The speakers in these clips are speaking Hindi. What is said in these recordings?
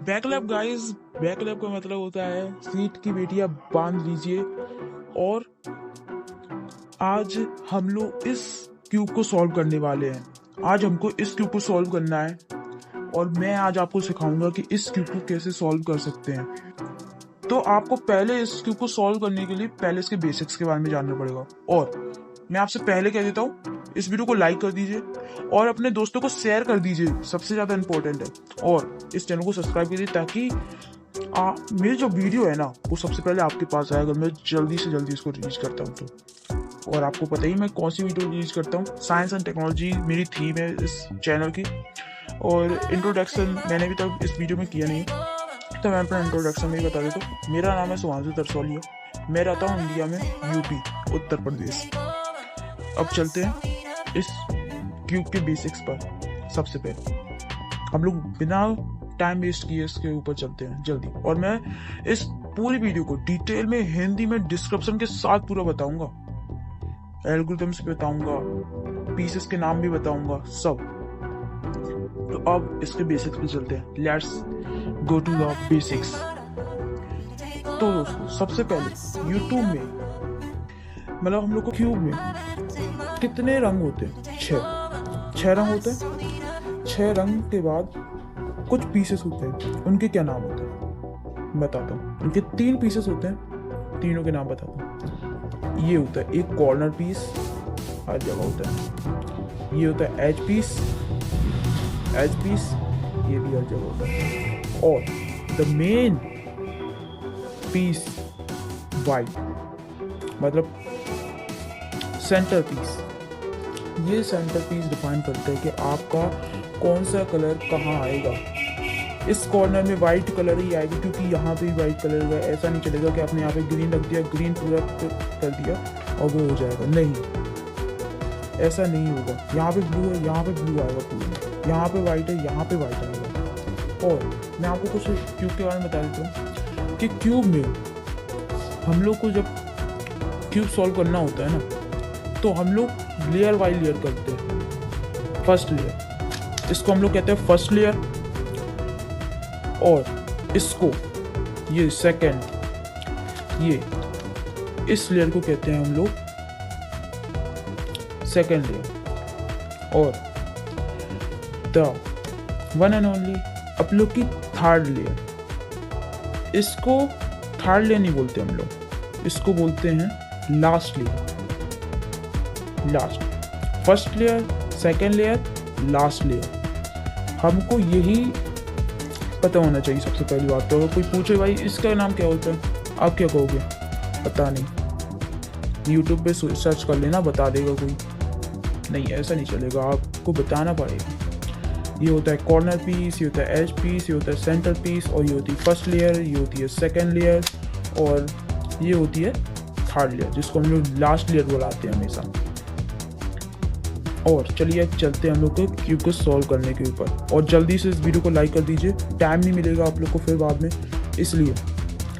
बैकलैप गाइस, बैकलैप का मतलब होता है सीट की बेटियां बांध लीजिए। और आज हम लोग इस क्यूब को सॉल्व करने वाले हैं। आज हमको इस क्यूब को सॉल्व करना है और मैं आज आपको सिखाऊंगा कि इस क्यूब को कैसे सॉल्व कर सकते हैं। तो आपको पहले इस क्यूब को सॉल्व करने के लिए पहले इसके बेसिक्स के बारे में जानना पड़ेगा। और मैं आपसे पहले कह देता हूँ, इस वीडियो को लाइक कर दीजिए और अपने दोस्तों को शेयर कर दीजिए, सबसे ज़्यादा इंपॉर्टेंट है। और इस चैनल को सब्सक्राइब कीजिए ताकि मेरी जो वीडियो है ना वो सबसे पहले आपके पास आए, अगर मैं जल्दी से जल्दी इसको रिलीज करता हूँ तो। और आपको पता ही मैं कौन सी वीडियो रिलीज करता हूँ, साइंस एंड टेक्नोलॉजी मेरी थीम है इस चैनल की। और इंट्रोडक्शन मैंने अभी तक इस वीडियो में किया नहीं, तो मैं अपना इंट्रोडक्शन में ही बता देता हूँ। मेरा नाम है सुभांशु तरसोलिया, मैं रहता हूँ इंडिया में, यूपी, उत्तर प्रदेश। अब चलते हैं इस क्यूब के बेसिक्स पर। सबसे पहले हम लोग बिना टाइम वेस्ट किए इसके ऊपर चलते हैं जल्दी। और मैं इस पूरी वीडियो को डिटेल में हिंदी में डिस्क्रिप्शन के साथ पूरा बताऊंगा, एल्गोरिथम्स बताऊंगा, पीसेस के नाम भी बताऊंगा, सब। तो अब इसके बेसिक्स पे चलते हैं। Let's go to the basics. तो दोस्तों सबसे पहले यूट्यूब में मतलब हम लोग को क्यूब में कितने रंग होते हैं? छह रंग होते हैं। 6 रंग के बाद कुछ पीसेस होते हैं, उनके क्या नाम होते हैं बताता हूँ। उनके 3 पीसेस होते हैं, तीनों के नाम बताता हूँ। ये होता है एक कॉर्नर पीस, हर जगह होता है। ये होता है एज पीस, ये भी हर जगह होता है। और द मेन पीस वाइट, मतलब सेंटर पीस। ये सेंटर पीस डिफाइन करता है कि आपका कौन सा कलर कहाँ आएगा। इस कॉर्नर में वाइट कलर ही आएगा क्योंकि यहाँ पे भी वाइट कलर होगा। ऐसा नहीं चलेगा कि आपने यहाँ पे ग्रीन रख दिया, ग्रीन पूरा कर दिया और वो हो जाएगा, नहीं, ऐसा नहीं होगा। यहाँ पे ब्लू है, यहाँ पे ब्लू आएगा पूरा, यहाँ पे वाइट है, यहाँ पे वाइट आएगा। और मैं आपको कुछ क्यूब के बारे में बता देता हूँ कि क्यूब में हम लोग को जब क्यूब सॉल्व करना होता है ना, तो हम लोग लेयर बाई लेयर करते हैं। फर्स्ट लेयर, इसको हम लोग कहते हैं फर्स्ट लेयर, और इसको ये सेकंड, ये इस लेयर को कहते हैं हम लोग सेकंड लेयर। और द वन एंड ओनली आप लोग की थर्ड लेयर, इसको थर्ड लेयर नहीं बोलते हम लोग, इसको बोलते हैं last layer. Last, first layer, second layer, last layer. हमको यही पता होना चाहिए सबसे पहली बात। तो अगर कोई पूछे भाई इसका नाम क्या होता है, आप क्या कहोगे? पता नहीं, यूट्यूब पे सर्च कर लेना, बता देगा कोई। नहीं, ऐसा नहीं चलेगा, आपको बताना पड़ेगा। ये होता है कॉर्नर पीस, ये होता है एज पीस, ये होता है सेंटर पीस, और ये होती है फर्स्ट लेयर, ये होती है सेकेंड लेयर, और ये होती है थर्ड लेयर, जिसको हम लोग लास्ट लेयर बुलाते हैं हमेशा। और चलिए अब चलते हैं हम लोग को क्यूब को सॉल्व करने के ऊपर। और जल्दी से इस वीडियो को लाइक कर दीजिए, टाइम नहीं मिलेगा आप लोग को फिर बाद में, इसलिए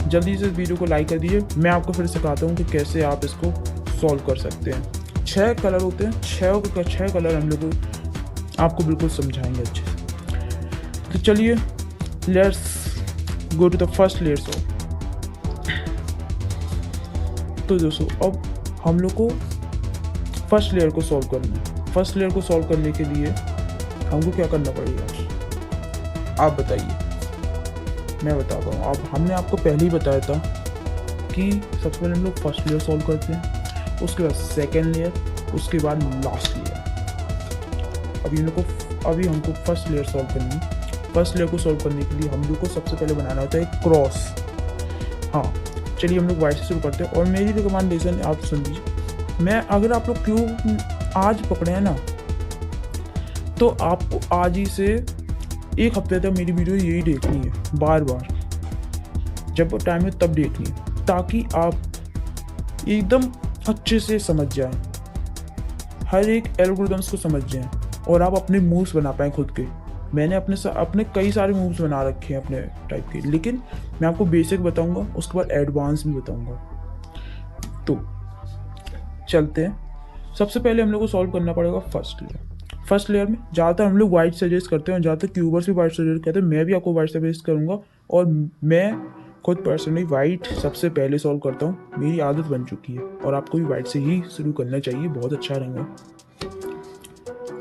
जल्दी से इस वीडियो को लाइक कर दीजिए। मैं आपको फिर सिखाता हूँ कि कैसे आप इसको सॉल्व कर सकते हैं। 6 कलर होते हैं, 6 कलर हम लोग आपको बिल्कुल समझाएंगे अच्छे से। तो चलिए let's go to the first layer solve. तो दोस्तों अब हम लोग को फर्स्ट लेयर को सॉल्व करना है। फर्स्ट लेयर को सॉल्व करने के लिए हमको क्या करना पड़ेगा, आप बताइए, मैं बताता हूँ। आप हमने आपको पहले ही बताया था कि सबसे पहले हम लोग फर्स्ट लेयर सॉल्व करते हैं, उसके बाद सेकेंड लेयर, उसके बाद लास्ट लेयर। अभी हमको फर्स्ट लेयर सॉल्व करनी है। फर्स्ट लेयर को सॉल्व करने के लिए हम लोग को सबसे पहले बनाना होता है क्रॉस। हाँ, चलिए हम लोग वाइट से शुरू करते हैं। और मेरी रिकमेंडेशन आप सुन लीजिए, मैं अगर आप लोग क्यूब आज पकड़े हैं ना, तो आपको आज ही से 1 हफ्ते तक मेरी वीडियो यही देखनी है, बार बार, जब टाइम है तब देखनी है, ताकि आप एकदम अच्छे से समझ जाएं, हर एक एल्गोरिथम्स को समझ जाएं, और आप अपने मूव्स बना पाएँ खुद के। मैंने अपने कई सारे मूव्स बना रखे हैं अपने टाइप के, लेकिन मैं आपको बेसिक बताऊंगा, उसके बाद एडवांस भी बताऊंगा। तो चलते हैं। सबसे पहले हम लोग को सॉल्व करना पड़ेगा फर्स्ट लेयर। फर्स्ट लेयर में ज़्यादातर हम लोग वाइट सजेस्ट करते हैं और ज़्यादातर क्यूबर्स भी वाइट सजेस्ट करते हैं। मैं भी आपको वाइट सजेस्ट करूँगा और मैं खुद पर्सनली वाइट सबसे पहले सॉल्व करता हूँ, मेरी आदत बन चुकी है और आपको भी वाइट से ही शुरू करना चाहिए, बहुत अच्छा रहेगा।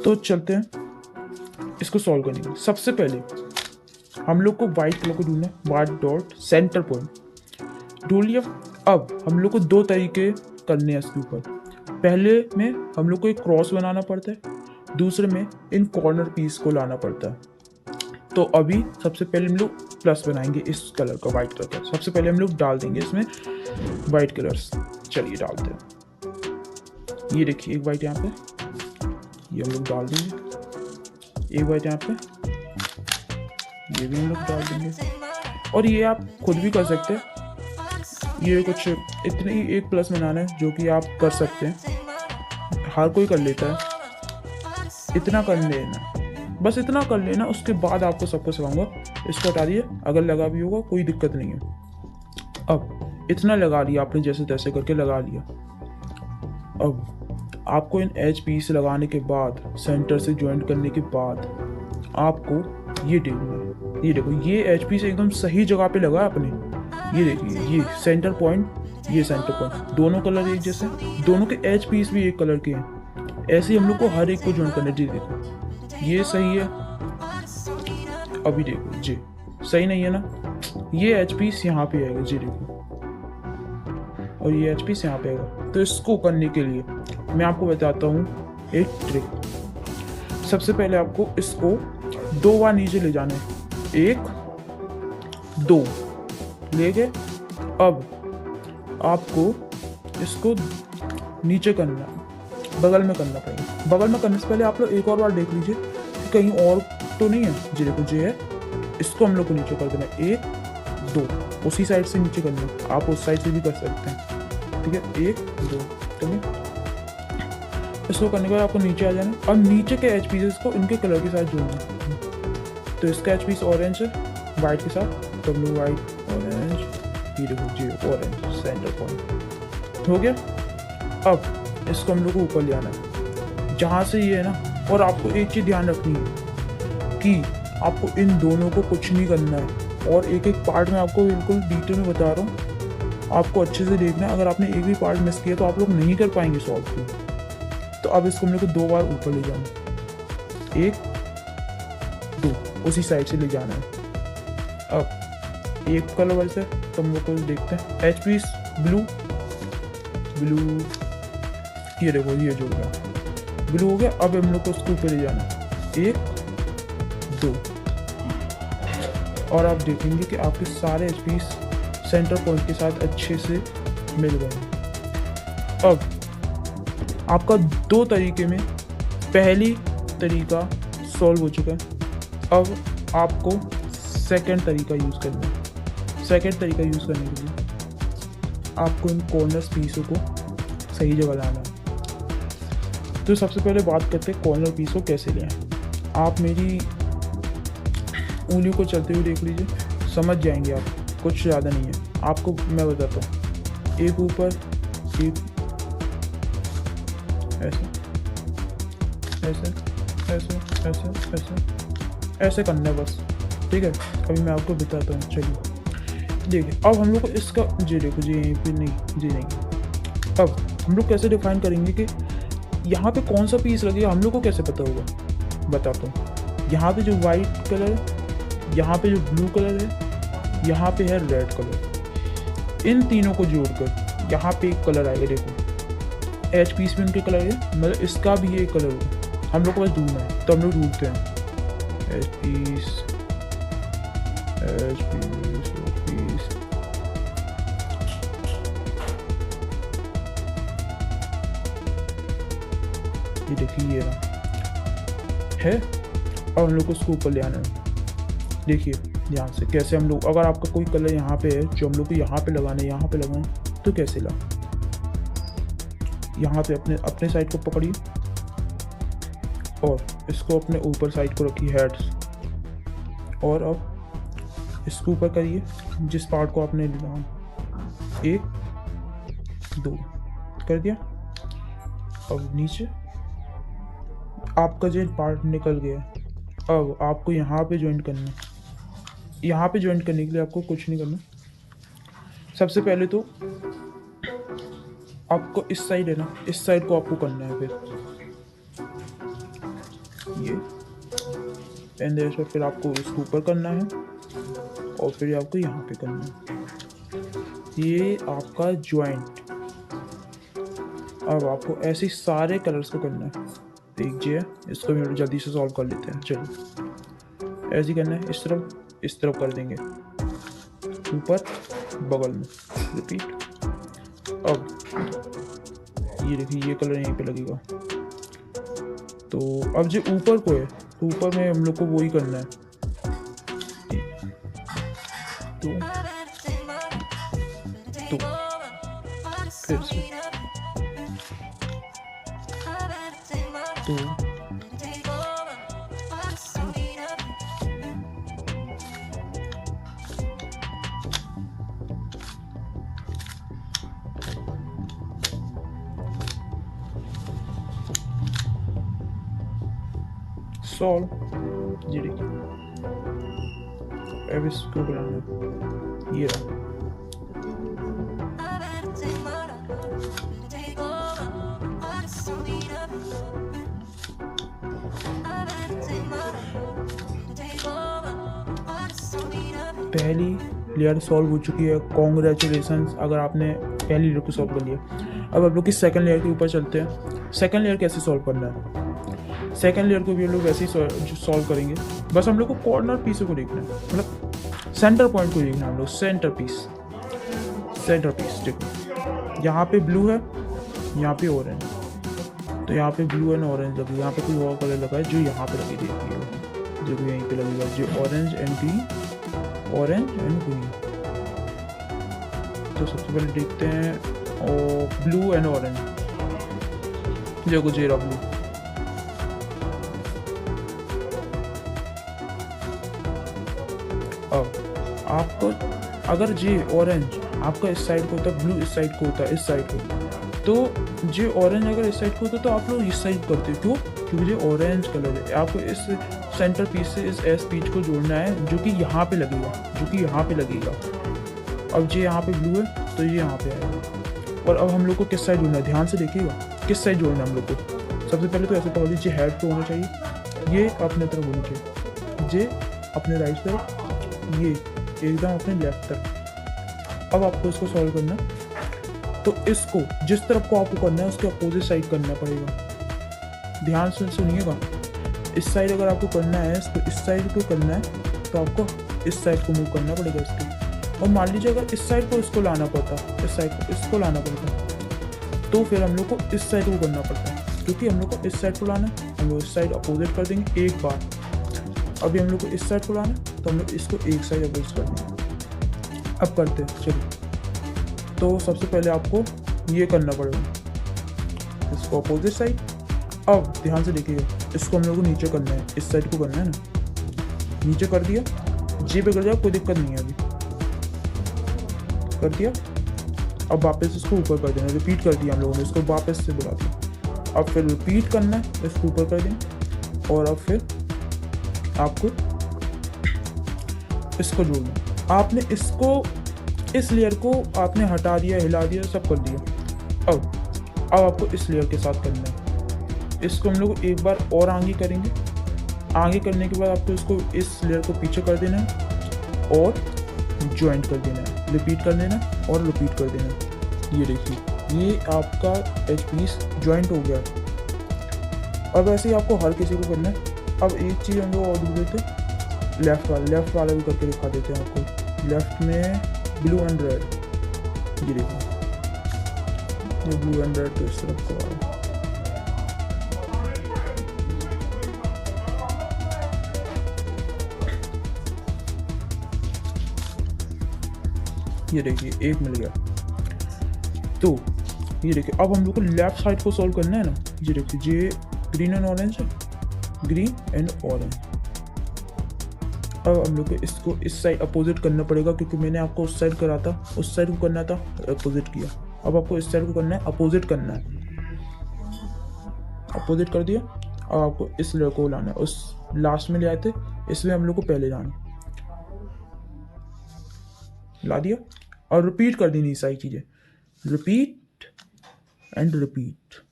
तो चलते हैं इसको सॉल्व करने के लिए। सबसे पहले हम लोग को वाइट कलर को ढूंढना है, वाइट डॉट सेंटर पॉइंट ढूंढ लिया। अब हम लोग को दो तरीके करने हैं इसके ऊपर। पहले में हम लोग को एक क्रॉस बनाना पड़ता है, दूसरे में इन कॉर्नर पीस को लाना पड़ता है। तो अभी सबसे पहले हम लोग प्लस बनाएंगे इस कलर का, वाइट कलर का। सबसे पहले हम लोग डाल देंगे इसमें वाइट कलर्स। चलिए डालते हैं। ये देखिए एक वाइट यहाँ पे, ये हम लोग डाल देंगे। एक वाइट यहाँ पे, ये भी हम लोग डाल देंगे। और ये आप खुद भी कर सकते हैं, ये कुछ इतने ही एक प्लस बनाना है जो कि आप कर सकते हैं, हर कोई कर लेता है। इतना कर लेना, बस इतना कर लेना। उसके बाद आपको सबको सिखाऊंगा। इसको हटा दिए, अगर लगा भी होगा कोई दिक्कत नहीं है। अब इतना लगा लिया आपने, जैसे तैसे करके लगा लिया। अब आपको इन एज पीस लगाने के बाद, सेंटर से ज्वाइंट करने के बाद आपको ये देखना है। ये देखो, ये एच पीस एकदम सही जगह पे लगा आपने। ये देखिए, ये सेंटर पॉइंट, ये सेंटर पॉइंट, दोनों कलर एक जैसे, दोनों के एच पीस भी एक कलर के हैं। ऐसे ही हम लोग को हर एक को ज्वाइंट करना है। जी देखो, ये सही है। अभी देखो जी, सही नहीं है ना, ये एच पीस यहाँ पे आएगा। जी देखो, और ये एच पीस यहाँ पे आएगा। तो इसको करने के लिए मैं आपको बताता हूँ एक ट्रिक। सबसे पहले आपको इसको 2 बार नीचे ले जाना है। 1 2 ले गए। अब आपको इसको नीचे करना, बगल में करना पड़ेगा। बगल में करने से पहले आप लोग एक और बार देख लीजिए कि कहीं और तो नहीं है। जी देखो, जी है। इसको हम लोग को नीचे कर देना है। 1 2, उसी साइड से नीचे करना है। आप उस साइड से भी कर सकते हैं, ठीक है। 1 2, ठीक है। इसको करने के बाद आपको नीचे आ जाना। अब नीचे के एच पीसेस को इनके कलर के साथ जोड़ना। तो इसका एच पीस ऑरेंज है वाइट के साथ, तो हम लोग वाइट ऑरेंज, ये देखो जी ऑरेंज सेंटर पॉइंट हो गया। अब इसको हम लोग को ऊपर ले आना है जहाँ से ये है ना। और आपको एक चीज़ ध्यान रखनी है कि आपको इन दोनों को कुछ नहीं करना है, और एक एक पार्ट में आपको बिल्कुल डिटेल में बता रहा हूँ, आपको अच्छे से देखना है। अगर आपने एक भी पार्ट मिस किया तो आप लोग नहीं कर पाएंगे सॉल्व। तो अब इसको हम लोग को 2 बार ऊपर ले जाना। 1 2, उसी साइड से ले जाना है। अब एक कलर वाइज है तो हम लोग को देखते हैं। एच पीस ब्लू ब्लू, ये देखो ये जो गया ब्लू हो गया। अब हम लोग को उसको ऊपर ले जाना है। 1 2, और आप देखेंगे कि आपके सारे एच पीस सेंटर पॉइंट के साथ अच्छे से मिल गए। अब आपका 2 तरीके में पहली तरीका सॉल्व हो चुका है। अब आपको सेकंड तरीका यूज़ करना है। सेकंड तरीका यूज़ करने के लिए आपको इन कॉर्नर पीसों को सही जगह लाना है। तो सबसे पहले बात करते हैं कॉर्नर पीस को कैसे लें। आप मेरी उंगलियों को चलते हुए देख लीजिए, समझ जाएंगे आप, कुछ ज़्यादा नहीं है। आपको मैं बताता हूँ, एक ऊपर एक ऐसे ऐसे ऐसे ऐसे ऐसे ऐसे करना है बस, ठीक है। अभी मैं आपको बताता हूँ। चलिए देखिए, अब हम लोग को इसका जी देखो जी फिर नहीं जी नहीं। अब हम लोग कैसे डिफाइन करेंगे कि यहाँ पे कौन सा पीस लगेगा, हम लोग को कैसे पता होगा, बताता हूँ। यहाँ पे जो वाइट कलर है, यहाँ पे जो ब्लू कलर है, यहाँ पे है रेड कलर। इन तीनों को जोड़कर यहाँ पे एक कलर आएगा। देखो एच पीस भी उनके कलर है, मतलब इसका भी एक कलर होगा। हम लोग को बस ढूंढना है, तो हम लोग ढूंढते हैं H piece H piece H piece. ये देखिए ये है। और हम लोग को उसको ऊपर ले आना है। देखिए ध्यान से कैसे हम लोग, अगर आपका कोई कलर यहाँ पे है जो हम लोग को यहाँ पे लगाना है, यहाँ पे लगाना है, तो कैसे ला, यहाँ पे अपने साइड को पकड़िए और इसको अपने ऊपर साइड को रखिए हेड्स, और अब इसको ऊपर करिए जिस पार्ट को आपने लिया। 1 2 कर दिया। अब नीचे आपका जो पार्ट निकल गया। अब आपको यहाँ पे ज्वाइन करना है। यहाँ पे ज्वाइन करने के लिए आपको कुछ नहीं करना। सबसे पहले तो आपको इस साइड है ना, इस साइड को आपको करना है। फिर ये एंड फिर आपको इसको ऊपर करना है और फिर आपको यहाँ पे करना है। ये आपका ज्वाइंट। अब आपको ऐसे सारे कलर्स को करना है। एक जी है, इसको भी जल्दी से सॉल्व कर लेते हैं। चलो ऐसे ही करना है। इस तरफ कर देंगे, ऊपर बगल में, रिपीट। अब ये देखिए, ये कलर यहीं पे लगेगा। तो अब जो ऊपर को है, तो ऊपर में हम लोग को वही करना है। तो फिर से तो सॉल्व। ये देखिए, अब इसको बनाना, ये रहा। पहली लेयर सॉल्व हो चुकी है। कॉन्ग्रेचुलेशंस, अगर आपने पहली लेयर को सॉल्व कर लिया। अब आप लोग की सेकंड लेयर के ऊपर चलते हैं। सेकंड लेयर कैसे सॉल्व करना है? सेकंड लेयर को भी हम लोग वैसे ही सॉल्व करेंगे। बस हम लोग को कॉर्नर पीस को देखना है, मतलब सेंटर पॉइंट को देखना है हम लोग। सेंटर पीस देखो, यहाँ पे ब्लू है, यहाँ पे ऑरेंज। तो यहाँ पे ब्लू एंड ऑरेंज लगी, यहाँ पे कोई और कलर लगा है जो यहाँ पे लगी देखिए, जो यहीं पे लगेगा, जो orange and green, orange and green. तो सबसे पहले देखते हैं और ब्लू एंड ऑरेंज, जो कुछ ये ब्लू। अब आपको अगर जी ऑरेंज आपका इस साइड को होता है, ब्लू इस साइड को होता है, इस साइड को, तो जो ऑरेंज अगर इस साइड को होता है तो आप लोग इस साइड करते हो। क्यों? क्योंकि जो ऑरेंज कलर है, आपको इस सेंटर पीस से इस एस पीच को जोड़ना है, जो कि यहाँ पे लगेगा, अब जो यहाँ पे ब्लू है तो ये यहाँ पे आएगा। और अब हम लोग को किस साइड जोड़ना है, ध्यान से देखिएगा, किस साइड जोड़ना है हम लोग को। सबसे पहले तो ऐसे पकड़ लीजिए, हेड पे होना चाहिए, ये अपने तरफ होना चाहिए, ये अपने राइट तरफ, ये एकदम अपने लेफ्ट तरफ। अब आपको इसको सॉल्व करना है, तो इसको जिस तरफ को आपको करना है उसके अपोजिट साइड करना पड़ेगा। ध्यान से सुनिएगा, इस साइड अगर आपको करना है, इसको इस साइड को करना है तो आपको इस साइड को मूव करना पड़ेगा इसके। और मान लीजिए अगर इस साइड को इसको लाना पड़ता, इस साइड को इसको लाना पड़ता, तो फिर हम लोग को इस साइड को करना पड़ता है। क्योंकि हम लोग को इस साइड को लाना है, हम लोग इस साइड अपोजिट कर देंगे एक बार। अभी हम लोग को इस साइड को लाना है तो हम लोग इसको एक साइड अपोजिट कर देंगे। अब करते हैं, चलिए। तो सबसे पहले आपको ये करना पड़ेगा, इसको अपोजिट साइड। अब ध्यान से देखिएगा, इसको हम लोग को नीचे करना है, इस साइड को करना है ना। नीचे कर दिया, जी पे कर दिया, कोई दिक्कत नहीं है, अभी कर दिया। अब वापस इसको ऊपर कर देना, रिपीट कर दिया हम लोगों ने, इसको वापस से बुला दिया। अब फिर रिपीट करना है, इसको ऊपर कर दें और अब फिर आपको इसको जोड़ना। आपने इसको, इस लेयर को आपने हटा दिया, हिला दिया, सब कर दिया। अब आपको इस लेयर के साथ करना है। इसको हम लोग एक बार और आगे करेंगे। आगे करने के बाद आपको इसको, इस लेयर को पीछे कर देना है और ज्वाइंट कर देना है, रिपीट कर देना है और रिपीट कर देना है। ये देखिए, ये आपका एज पीस ज्वाइंट हो गया। अब ऐसे ही आपको हर किसी को करना है। अब एक चीज़ हम लोग और देख देते हैं, लेफ्ट वाला भी करके दिखा देते हैं आपको। लेफ्ट में ब्लू एंड रेड, ये देखो, ये ब्लू एंड रेड तो इस तरफ को आ रहा है। ये देखिए, एक मिल गया। तो ये देखिए, अब हम लोग को लेफ्ट साइड को सॉल्व करना है ना। ये देखिए, ये ग्रीन एंड ऑरेंज है, ग्रीन एंड ऑरेंज। अब हम लोग को इसको इस साइड अपोजिट करना पड़ेगा, क्योंकि मैंने आपको उस साइड करा था, उस साइड को करना था, अपोजिट किया। अब आपको इस साइड को करना है, अपोजिट करना है, अपोजिट कर दिया। अब आपको इस लेयर को लाना है, उस लास्ट में ले आए थे, इसमें हम लोग को पहले लाना, ला दिया और रिपीट कर देनी सारी चीज़ें, रिपीट एंड रिपीट।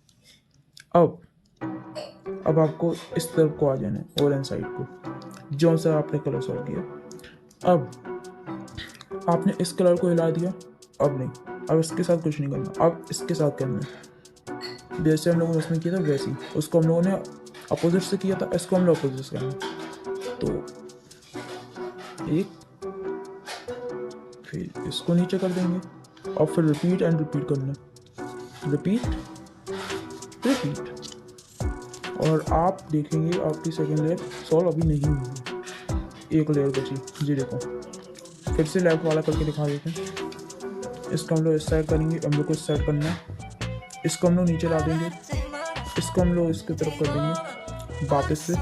अब आपको इस तरफ को आ जाना है, ऑरेंज साइड को, जो सा आपने कलर सॉल्व किया। अब आपने इस कलर को हिला दिया, अब नहीं, अब इसके साथ कुछ नहीं करना, अब इसके साथ करना है। जैसे हम लोगों ने उसमें किया था वैसे ही, उसको हम लोगों ने अपोजिट से किया था, इसको हम लोग अपोजिट से करना। तो एक, फिर इसको नीचे कर देंगे और फिर रिपीट एंड रिपीट करना, रिपीट रिपीट। और आप देखेंगे आपकी सेकेंड लेयर सॉल्व अभी नहीं हुई, एक लेयर बची जी। देखो फिर से लेफ्ट वाला करके दिखा देते हैं। इसको हम लोग इस साइड करेंगे, हम लोग को इस साइड करना है, इसको हम लोग नीचे ला देंगे, इसको हम लोग इसकी तरफ कर देंगे वापस से,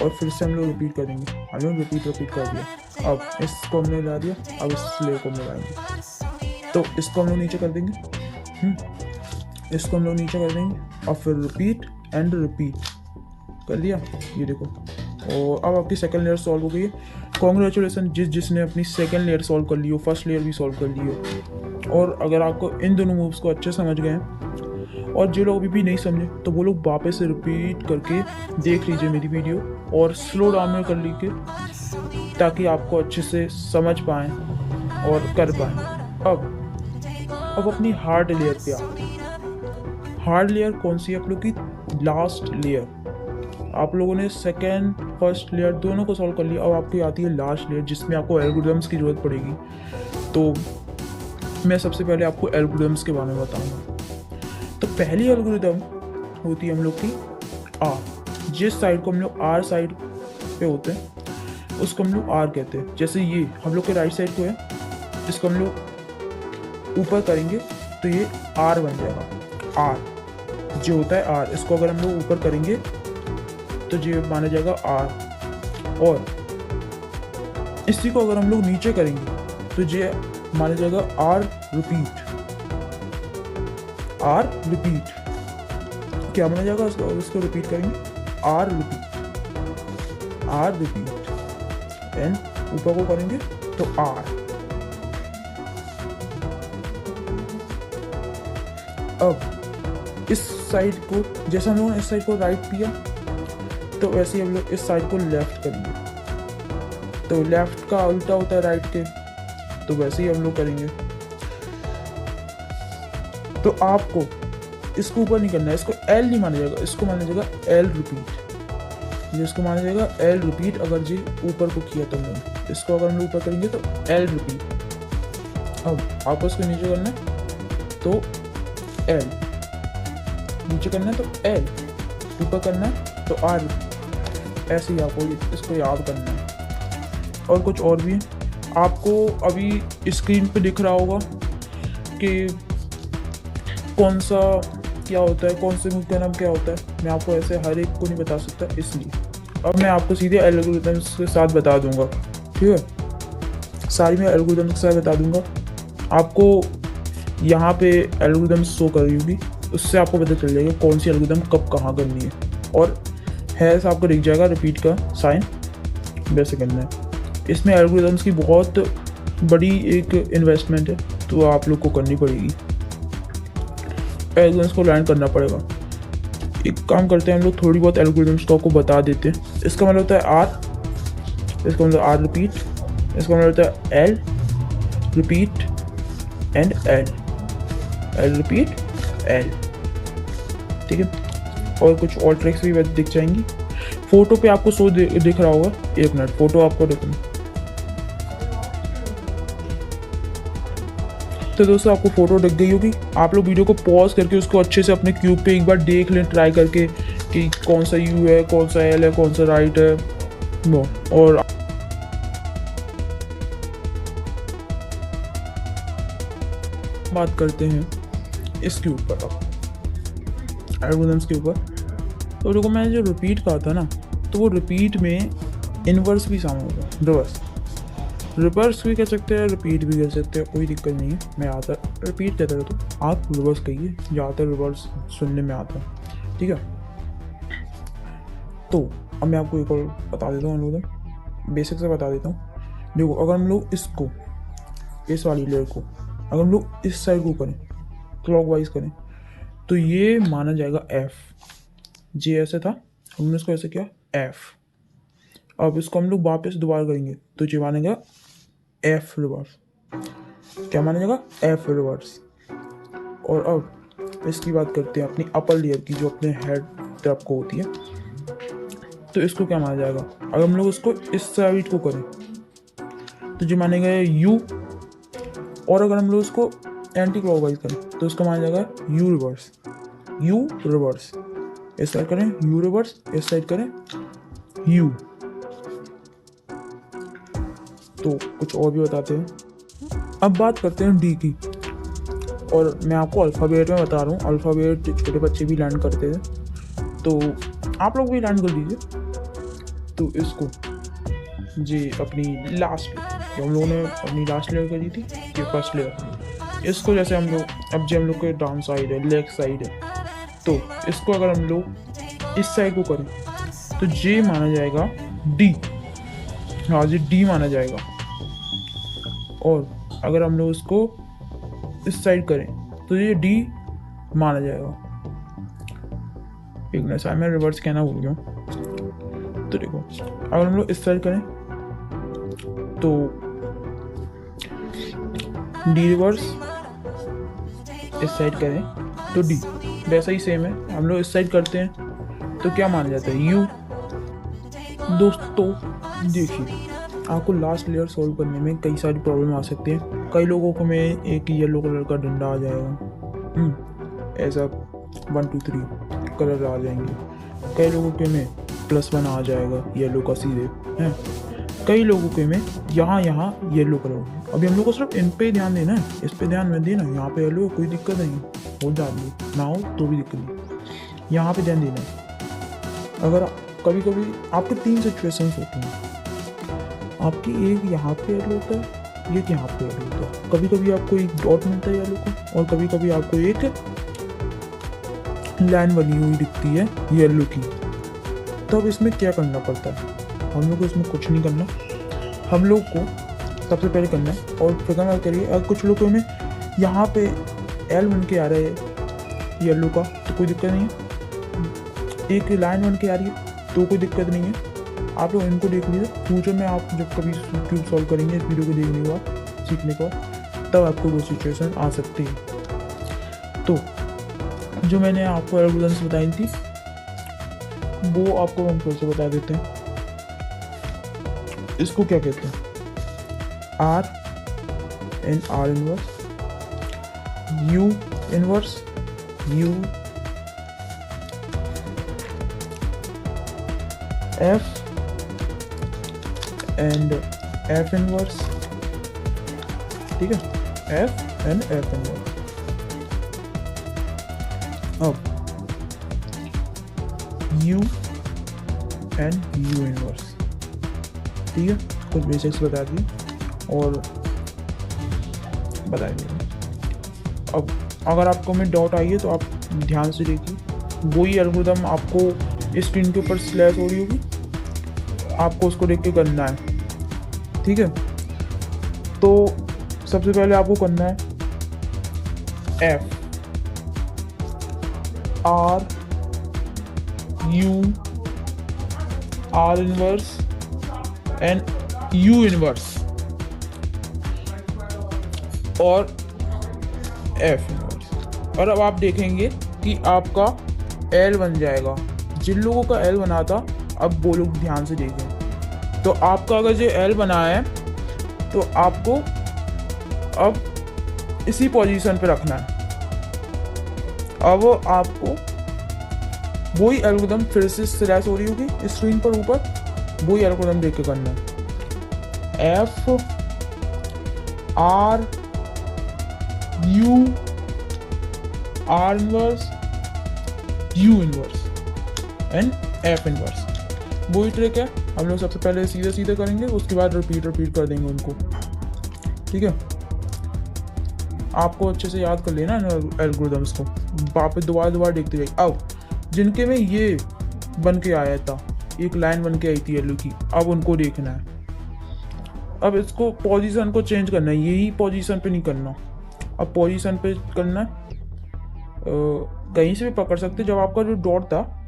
और फिर से हम लोग रिपीट कर देंगे। हम लोग रिपीट कर दिया। अब इसको हमने ला दिया, अब इस लेयर को हम लगाएंगे, तो इसको हम लोग नीचे कर देंगे, इसको हम लोग नीचे कर देंगे और फिर रिपीट एंड रिपीट कर दिया, ये देखो। और अब आपकी सेकंड लेयर सॉल्व हो गई है। कॉन्ग्रेचुलेसन जिसने अपनी सेकंड लेयर सॉल्व कर ली हो, फर्स्ट लेयर भी सॉल्व कर ली हो। और अगर आपको इन दोनों मूव्स को अच्छे समझ गए हैं, और जो लोग अभी भी नहीं समझे तो वो लोग वापस से रिपीट करके देख लीजिए मेरी वीडियो, और स्लो डाउन में कर लीजिए, ताकि आपको अच्छे से समझ पाएँ और कर पाएँ। अब अपनी हार्ड लेयर पे आते। हार्ड लेयर कौन सी है? आप लोग की लास्ट लेयर। आप लोगों ने सेकेंड फर्स्ट लेयर दोनों को सॉल्व कर लिया, अब आपकी आती है लास्ट लेयर, जिसमें आपको एल्गोरिथम्स की ज़रूरत पड़ेगी। तो मैं सबसे पहले आपको एल्गोरिथम्स के बारे में बताऊंगा। तो पहली एल्गोरिथम होती है हम लोग की आर। जिस साइड को हम लोग आर साइड पे होते हैं उसको हम लोग आर कहते हैं। जैसे ये हम लोग के राइट साइड को है, इसको हम लोग ऊपर करेंगे तो ये आर बन जाएगा। आर जो होता है आर, इसको अगर हम लोग ऊपर करेंगे तो ये माना जाएगा आर। और इसी को अगर हम लोग नीचे करेंगे तो ये माना जाएगा आर रिपीट। आर रिपीट क्या माना जाएगा उसको? इसको रिपीट करेंगे R repeat, R repeat. And ऊपर को करेंगे तो आर। अब इस साइड को, जैसे हम लोगों ने इस साइड को राइट किया, तो वैसे ही हम लोग इस साइड को लेफ्ट करेंगे। तो लेफ्ट का उल्टा होता है राइट के, तो वैसे ही हम लोग करेंगे। तो आपको इसको ऊपर नहीं करना है, इसको एल नहीं माना जाएगा, इसको माना जाएगा एल रिपीट। जिसको माना जाएगा एल रिपीट अगर जी ऊपर को किया तो हमने, इसको अगर हम लोग ऊपर करेंगे तो एल रिपीट। अब आपको इसको नीचे करना है तो एल, नीचे करना है तो एल, ऊपर करना है तो आर। ऐसे ही आपको इसको याद करना है। और कुछ और भी है, आपको अभी स्क्रीन पे दिख रहा होगा कि कौन सा क्या होता है, कौन से मूव का नाम क्या होता है। मैं आपको ऐसे हर एक को नहीं बता सकता, इसलिए अब मैं आपको सीधे एल्गोरिथम्स के साथ बता दूंगा। ठीक है, सारी मैं एल्गोरिथम्स के साथ बता दूंगा। आपको यहाँ पे एल्गोरिथम्स शो कर रही होगी, उससे आपको पता चल जाएगा कौन सी एल्गोरिथम कब कहाँ करनी है। और हैश आपको दिख जाएगा रिपीट का साइन, वैसे करना है। इसमें एल्गोरिथम्स की बहुत बड़ी एक इन्वेस्टमेंट है, तो आप लोग को करनी पड़ेगी, एल्गोरिथम्स को लर्न करना पड़ेगा। एक काम करते हैं हम लोग, थोड़ी बहुत एल्गोरिथम्स को आपको बता देते हैं। इसका मतलब होता है आर, इसका मतलब आर रिपीट, इसका मतलब होता है L repeat and L, L repeat L. ठीक है, और कुछ और ट्रिक्स भी दिख जाएंगी। फोटो पे आपको शो दिख रहा होगा, एक मिनट फोटो आपको देखना। तो दोस्तों आपको फोटो दिख गई होगी। आप लोग वीडियो को पॉज करके उसको अच्छे से अपने क्यूब पे एक बार देख लें, ट्राई करके कि कौन सा यू है, कौन सा एल है, कौन सा राइट है। नो, और बात करते हैं इस क्यूब पर, एल्गोरिथम्स के ऊपर। तो देखो मैंने जो रिपीट कहा था ना, तो वो रिपीट में इनवर्स भी शामिल होगा, रिवर्स। रिवर्स भी कह सकते हैं, रिपीट भी कह सकते हैं, कोई दिक्कत नहीं है। मैं आता रिपीट कहता था, तो आप रिवर्स कहिए, ज़्यादातर रिवर्स सुनने में आता है। ठीक है, तो अब मैं आपको एक और बता देता हूँ एल्गोरिदम, बेसिक से बता देता हूँ। देखो, अगर हम लोग इसको, इस वाली लेयर को अगर हम लोग इस साइड को करें, क्लॉकवाइज करें, तो ये माना जाएगा एफ। जे ऐसे था, हमने इसको ऐसे किया एफ। अब इसको हम लोग वापस दोबारा करेंगे तो ये मानेगा एफ रिवर्स। क्या माना जाएगा? F reverse. और अब इसकी बात करते हैं अपनी अपर लेयर की, जो अपने हेड तरफ को होती है। तो इसको क्या माना जाएगा? अगर हम लोग इसको इस साइड को करें तो जो मानेगा यू, और अगर हम लोग इसको एंटी क्लॉकवाइज करें तो इसका माना जाएगा यू रिवर्स। यू रिवर्स, इस साइड करें यू रिवर्स, इस साइड करें यू। तो कुछ और भी बताते हैं। अब बात करते हैं डी की, और मैं आपको अल्फ़ाबेट में बता रहा हूँ। अल्फ़ाबेट छोटे बच्चे भी लर्न करते थे, तो आप लोग भी लर्न कर लीजिए। तो इसको जी अपनी लास्ट, जो हम लोगों ने अपनी लास्ट लेयर करी थी, ये फर्स्ट लेयर, इसको जैसे हम लोग, अब जो हम लोग के डाउन साइड है, लेग साइड है, तो इसको अगर हम लोग इस साइड को करें तो जे माना जाएगा डी। हाँ जी, डी माना जाएगा। और अगर हम लोग इसको इस साइड करें तो ये डी माना जाएगा। एक मिनट, मैं रिवर्स कहना भूल गया। तो देखो, अगर हम लोग इस साइड करें तो डी रिवर्स, इस साइड करें तो डी। वैसा ही सेम है, हम लोग इस साइड करते हैं तो क्या माना जाता है? यू। दोस्तों देखिए, आपको लास्ट लेयर सॉल्व करने में कई सारी प्रॉब्लम आ सकती है। कई लोगों को में एक येलो कलर का डंडा आ जाएगा, ऐसा 1 2 3 कलर आ जाएंगे। कई लोगों के में +1 आ जाएगा येलो का सीधे हैं। कई लोगों के में यहाँ येलो कलर। अभी हम लोग को सिर्फ इन पे ध्यान देना है, इस पे ध्यान मत देना। यहाँ पे येलो कोई दिक्कत नहीं, हो जाए ना हो तो भी दिक्कत नहीं, यहाँ पे ध्यान देना है। अगर कभी कभी आपके 3 सिचुएशंस होती हैं, आपकी एक यहाँ पे येलो होता है, एक यहाँ पे येलो होता है। कभी कभी आपको एक डॉट मिलता है येलो का, और कभी कभी आपको एक लाइन बनी हुई दिखती है येलो की। तब इसमें क्या करना पड़ता है? हम लोग को इसमें कुछ नहीं करना। हम लोग को सबसे पहले करना है, और फिगर मत करिए, अगर कुछ लोगों में यहाँ पे एल बन के आ रहा है येलो का तो कोई दिक्कत नहीं है। एक लाइन बन के आ रही है तो कोई दिक्कत नहीं है। आप लोग इनको देख लीजिए। फ्यूचर में आप जब कभी क्यूब सॉल्व करेंगे इस वीडियो को देखने के बाद, सीखने के बाद, तब आपको वो सिचुएशन आ सकती है। तो जो मैंने आपको एल्गोरिथम्स बताई थी वो आपको हम फिर से बता देते हैं। इसको क्या कहते हैं? R and R inverse, U inverse, U, F and F inverse. ठीक है, एफ एंड एफ इनवर्स। अब यू एंड यू इनवर्स। ठीक है, कुछ बेसिक्स बता दिए और बता दिए। अब अगर आपको में डाउट आई है तो आप ध्यान से देखिए, वही एल्गोरिथम आपको स्क्रीन के ऊपर स्लैश हो रही होगी, आपको उसको देख के करना है। ठीक है, तो सबसे पहले आपको करना है F, R, U, R inverse and U inverse और एफ इनवर्स। और अब आप देखेंगे कि आपका एल बन जाएगा। जिन लोगों का एल बना था, अब वो लोग ध्यान से देखें। तो आपका अगर जो एल बना है तो आपको अब इसी पोजीशन पे रखना है। अब आपको वही एल्गोरिथम फिर से स्लैश हो रही होगी स्क्रीन पर ऊपर, वही एल्गोरिथम देख के करना है। F, R, U, R inverse, U inverse and F inverse. वही ट्रिक है। हम लोग सबसे पहले सीधे सीधे करेंगे, उसके बाद रिपीट कर देंगे उनको। ठीक है, आपको अच्छे से याद कर लेना एल्गोरिथम्स को, वापस दोबारा देखते जाइए। अब जिनके में ये बन के आया था एक लाइन बन के आई थी येलो की, अब उनको देखना है। अब इसको पोजीशन को चेंज करना है, यही पोजीशन पे नहीं करना, अब पोजीशन पे करना है। कहीं से भी पकड़ सकते, जब आपका जो डॉट था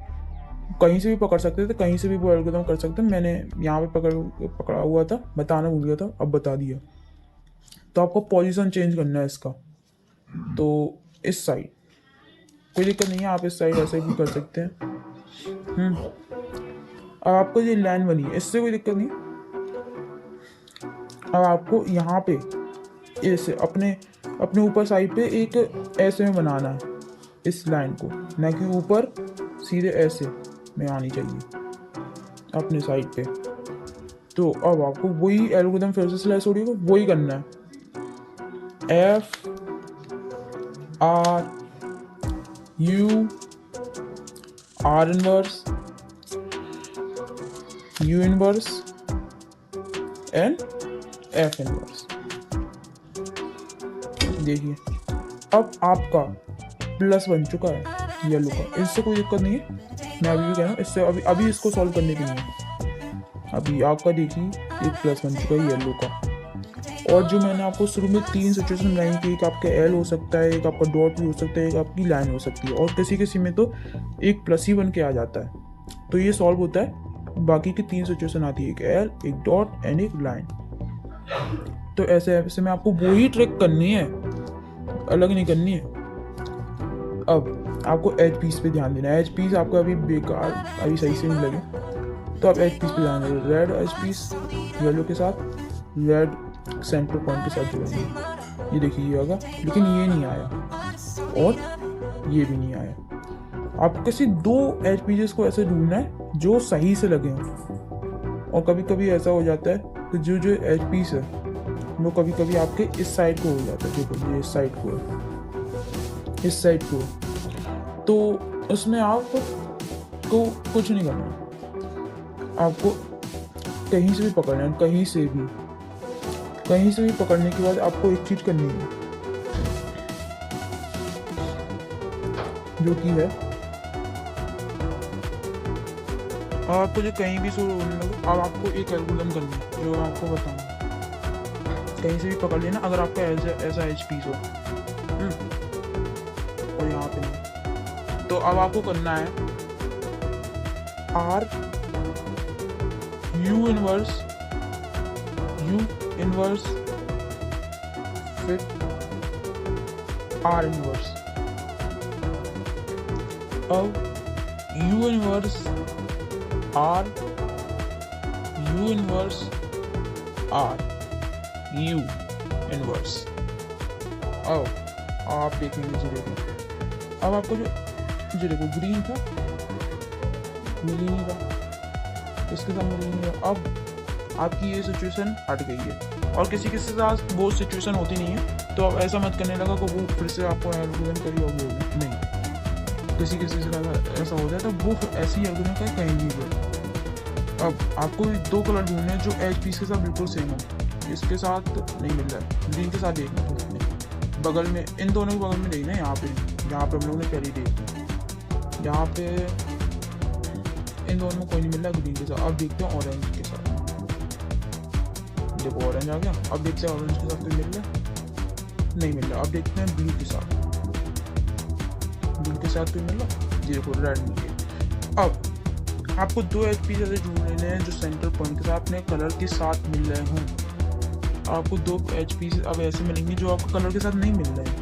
कहीं से भी पकड़ सकते थे, कहीं से भी वो एल्गोरिथम कर सकते हैं। मैंने यहाँ पे पकड़ा हुआ था, बताना भूल गया था, अब बता दिया। तो आपको पोजीशन चेंज करना है इसका, तो इस साइड कोई दिक्कत नहीं है, आप इस साइड ऐसे भी कर सकते हैं। अब आपको ये लाइन बनी है, इससे कोई दिक्कत नहीं। अब आपको यहाँ पे ऐसे अपने ऊपर साइड पे एक ऐसे में बनाना है इस लाइन को, ना कि ऊपर सीधे ऐसे में आनी चाहिए अपने साइड पे। तो अब आपको वही एल्गोरिथम फिर से स्लैश ओडी को वही करना है, FRU R inverse U inverse and F inverse. देखिए अब आपका प्लस बन चुका है येलो का, इससे कोई दिक्कत नहीं है। मैं अभी भी कह रहा हूँ, इससे अभी इसको सॉल्व करने की नहीं है। अभी आपका देखिए एक प्लस बन चुका है येलो का। और जो मैंने आपको शुरू में 3 सिचुएशन बनाई कि एक आपका एल हो सकता है, एक आपका डॉट भी हो सकता है, एक आपकी लाइन हो सकती है, और किसी में तो एक प्लस ही बन के आ जाता है। तो ये सॉल्व होता है, बाकी की 3 सिचुएशन आती है, एक एल, एक डॉट एंड एक लाइन। तो ऐसे में आपको वही ट्रिक करनी है, अलग नहीं करनी है। अब आपको एज पीस पे ध्यान देना है। एज पीस आपको अभी बेकार, अभी सही से नहीं लगे, तो आप एज पीस पे ध्यान देना। रेड एज पीस येलो के साथ, रेड सेंटर पॉइंट के साथ जुड़ेंगे। ये देखिए ये होगा, लेकिन ये नहीं आया और ये भी नहीं आया। आपको किसी 2 एज पीसेस को ऐसे ढूंढना है जो सही से लगे हों। और कभी कभी ऐसा हो जाता है कि जो एज पीस है वो कभी कभी आपके इस साइड को हो जाता है। देखो ये इस साइड को है, इस साइड को, तो उसमें आपको कुछ नहीं करना है, आपको कहीं से भी पकड़ना है, कहीं से भी पकड़ने के बाद आपको एक चीज करनी है, जो कि है आपको जो कहीं भी शुरू होने लगे, अब आपको एक एल्गोरिथम करनी है जो मैं आपको बताऊंगा। कहीं से भी पकड़ लेना अगर आपका ऐसा एच पीस हो, और यहाँ पे नहीं। तो अब आपको करना है R U इनवर्स फिर R इनवर्स। अब U inverse R, U inverse R, U inverse. अब आप देखेंगे जी, देखो अब आपको जो देखो ग्रीन था मिल ही नहीं रहा, इसके साथ मिल ही नहीं रहा। अब आपकी ये सिचुएशन हट गई है, और किसी के साथ वो सिचुएशन होती नहीं है। तो अब ऐसा मत करने लगा कि वो फिर से आपको एल्गोरिथम करी और वो नहीं, किसी से ऐसा हो जाए तो वो ऐसी एल्गोरिथम का कहीं भी हो। अब आपको 2 कलर ढूंढने हैं जो एज पीस के साथ बिल्कुल सेम हो। इसके साथ नहीं मिल रहा है, ग्रीन के साथ देखना बगल में, इन दोनों के बगल में देखना है, यहाँ पे हम लोगों ने पहले देखी, यहाँ पे इन दोनों में कोई नहीं मिल रहा ग्रीन के साथ। अब देखते हैं ऑरेंज के साथ, देखो ऑरेंज आ गया। अब देखते हैं ऑरेंज के साथ कोई मिल रहा है, नहीं मिल रहा। अब देखते हैं ब्लू के साथ, कोई मिल रहा, जी देखो रेड मिल गया। अब आपको 2 एच पी ऐसे ढूंढ लेने हैं जो सेंटर पॉइंट के साथ अपने कलर के साथ मिल रहे हों। आपको 2 एच पी अब ऐसे मिलेंगे जो आपको कलर के साथ नहीं मिल रहे हैं,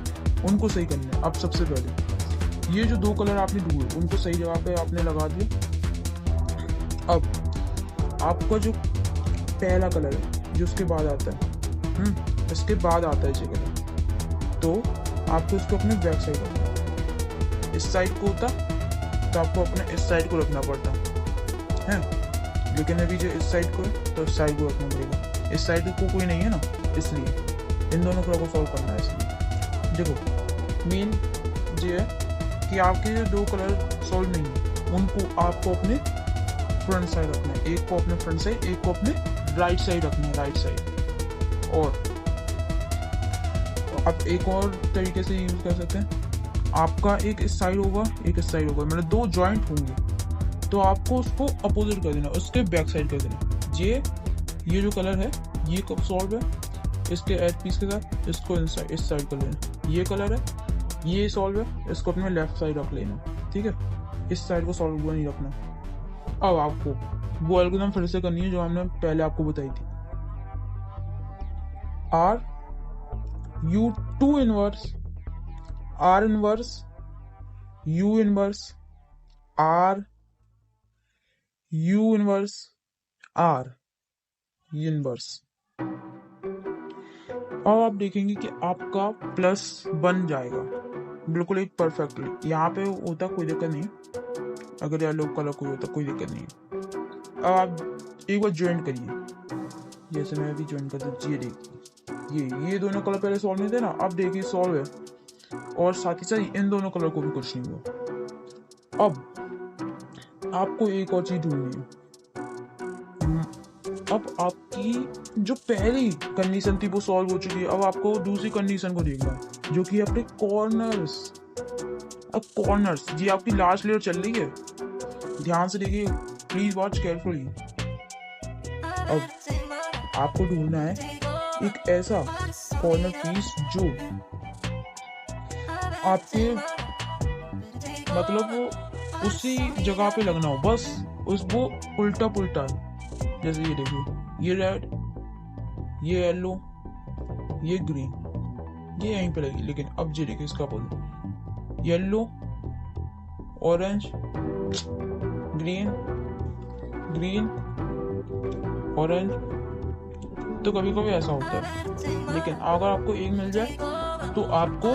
उनको सही करना है। अब सबसे पहले ये जो 2 कलर आपने ढूंढे उनको सही जगह पे आपने लगा दिया। अब आपका जो पहला कलर है जो उसके बाद आता है, इसके बाद आता है ये कलर, तो आपको इसको अपने बैक साइड रखना। इस साइड को होता तो आपको अपने इस साइड को रखना पड़ता है, लेकिन अभी जो इस साइड को है तो इस साइड को रखना पड़ेगा। इस साइड को कोई नहीं है ना, इसलिए इन दोनों को सॉल्व करना है। इसलिए देखो मेन ये है कि आपके जो 2 कलर सॉल्व नहीं है उनको आपको अपने फ्रंट साइड रखना है। एक को अपने फ्रंट साइड, एक को अपने राइट साइड रखना है, राइट साइड। और आप एक और तरीके से यूज कर सकते हैं, आपका एक इस साइड होगा, एक इस साइड होगा, मतलब 2 जॉइंट होंगे। तो आपको उसको अपोजिट कर देना, उसके बैक साइड कर देना। ये जो कलर है ये कब सॉल्व है, इसके एज पीस के साथ इसको इस साइड कर लेना। ये कलर है ये सॉल्व है, इसको अपने लेफ्ट साइड रख लेना, ठीक है। इस साइड को सॉल्व हुआ नहीं रखना। अब आपको वो एल्गोरिथम फिर से करनी है जो हमने पहले आपको बताई थी। R U2 inverse R inverse U inverse R U inverse R inverse. अब आप देखेंगे कि आपका प्लस बन जाएगा बिल्कुल एक परफेक्टली। यहाँ पे होता कोई दिक्कत नहीं, अगर येलो कलर कोई होता कोई दिक्कत नहीं है। अब आप एक बार ज्वाइन करिए, जैसे मैं अभी ज्वाइन करता हूँ। ये देखिए ये दोनों कलर पहले सॉल्व नहीं थे ना, अब देखिए सॉल्व है, और साथ ही साथ इन दोनों कलर को भी कुछ नहीं हुआ। अब आपको एक और चीज ढूंढनी है। अब आपकी जो पहली कंडीशन थी वो सॉल्व हो चुकी है। अब आपको दूसरी कंडीशन को देखना है जो कि अपने कॉर्नर्स। अब कॉर्नर्स जी आपकी लास्ट लेयर चल रही है, ध्यान से देखिए, प्लीज वॉच केयरफुली। अब आपको ढूंढना है एक ऐसा कॉर्नर पीस जो आपके मतलब वो उसी जगह पे लगना हो, बस उसको उल्टा पुल्टा। जैसे ये देखिए, ये रेड, ये येलो, ये ग्रीन, ये यहीं पे लगी। लेकिन अब ये देखिए इसका बोल yellow, orange, green, green, orange. तो कभी कभी ऐसा होता है, लेकिन अगर आपको एक मिल जाए तो आपको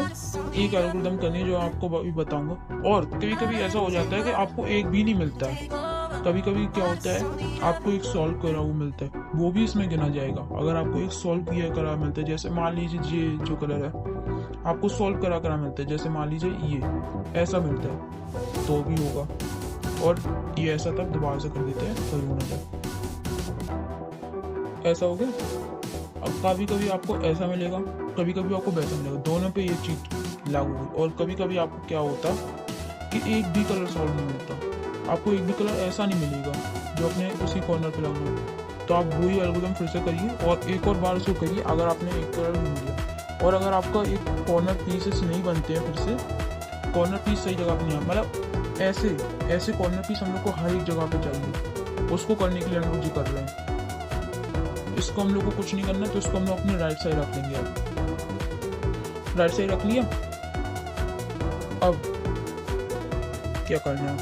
एक एल्गोरिथम करनी है जो आपको अभी बताऊंगा। और कभी कभी ऐसा हो जाता है कि आपको एक भी नहीं मिलता है। कभी कभी क्या होता है आपको एक सॉल्व करा हुआ मिलता है, वो भी इसमें गिना जाएगा। अगर आपको एक सॉल्व किया करा मिलता है, जैसे मान लीजिए ये जो कलर है आपको सॉल्व करा मिलता है, जैसे मान लीजिए ये ऐसा मिलता है तो भी होगा। और ये ऐसा तब दोबारा से कर देते हैं सही होना चाहिए। ऐसा हो गया। अब कभी कभी आपको ऐसा मिलेगा, कभी कभी आपको वैसा मिलेगा, दोनों पे ये चीज लागू होगी। और कभी कभी आपको क्या होता कि एक भी कलर सॉल्व नहीं मिलता, आपको एक भी कलर ऐसा नहीं मिलेगा जो अपने उसी कॉर्नर पे लगना हो। तो आप वही एल्गोरिथम फिर से करिए और एक और बार उसको करिए अगर आपने एक कलर ढूंढ लिया। और अगर आपका एक कॉर्नर पीसेस नहीं बनते हैं, फिर से कॉर्नर पीस सही जगह पे नहीं है, मतलब ऐसे कॉर्नर पीस हम लोग को हर एक जगह पे चाहिए, उसको करने के लिए हम लोग जी कर रहे हैं। इसको हम लोग को कुछ नहीं करना, तो इसको हम लोग अपने राइट साइड रख लेंगे। अब राइट साइड रख लिया। अब क्या करना है,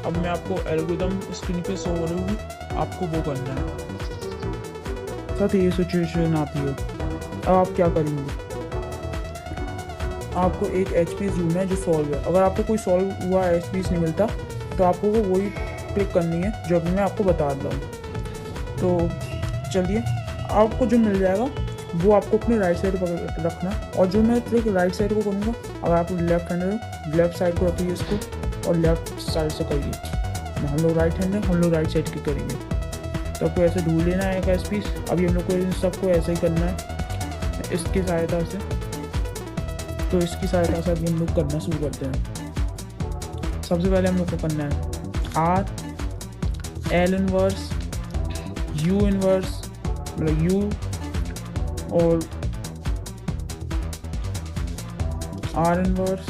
अब मैं आपको एल्गोरिथम स्क्रीन पे शो हो रही होगी, आपको वो करना है। साथ ये सिचुएशन आती है, अब आप क्या करेंगे, आपको एक एच पीस ढूंढना है जो सॉल्व है। अगर आपको कोई सॉल्व हुआ एच पीस नहीं मिलता तो आपको वो वही क्लिक करनी है जो अभी मैं आपको बता रहा हूँ। तो चलिए, आपको जो मिल जाएगा वो आपको अपने राइट साइड पर रखना। और जो मैं ट्रिक राइट साइड को करूँगा, अगर आप लेफ्ट हैंड हो लेफ्ट साइड को रखिए इसको और लेफ्ट साइड से करिए। हम लोग राइट हैंड है, हम लोग राइट साइड की करेंगे। तो आपको ऐसे ढूंढ लेना है एक पीस। अभी हम लोग को इन सबको ऐसे ही करना है इसकी सहायता से। तो इसकी सहायता से अभी हम लोग करना शुरू करते हैं। सबसे पहले हम लोग को करना है R L inverse U inverse, मतलब यू और R inverse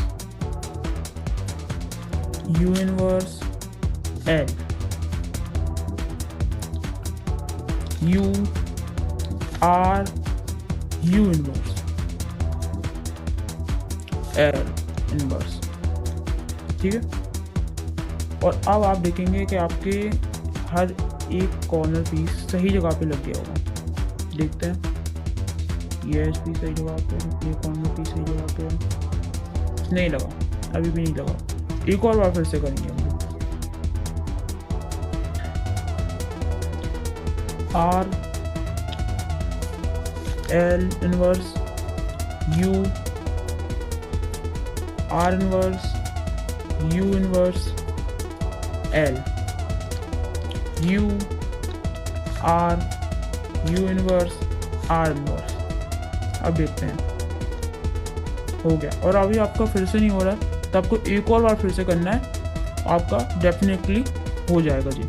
U inverse L, U R U inverse L inverse, ठीक है। और अब आप देखेंगे कि आपके हर एक कॉर्नर पीस सही जगह पे लग गया होगा। देखते हैं, ये एच पीस सही जगह पे, ये कॉर्नर पीस सही जगह पे नहीं लगा, अभी भी नहीं लगा। एक और बार फिर से करेंगे हम लोग। R L inverse U R inverse U inverse L, U R U inverse R inverse. अब देखते हैं, हो गया। और अभी आपका फिर से नहीं हो रहा है तो आपको एक और बार फिर से करना है, आपका डेफिनेटली हो जाएगा जी।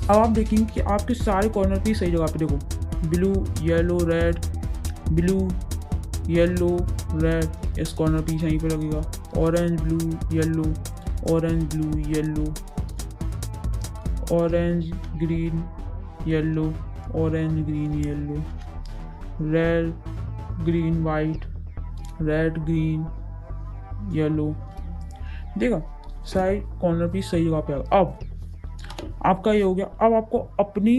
अब आप देखेंगे कि आपके सारे कॉर्नर पीस सही जगह पे, देखो blue yellow red, blue yellow red, इस कॉर्नर पीस यहीं पे लगेगा, orange blue yellow, orange blue yellow, orange green yellow, orange green yellow, red green white, red green yellow. देखा साइड कॉर्नर पीस सही जगह पे आ गया। अब आपका ये हो गया। अब आपको अपनी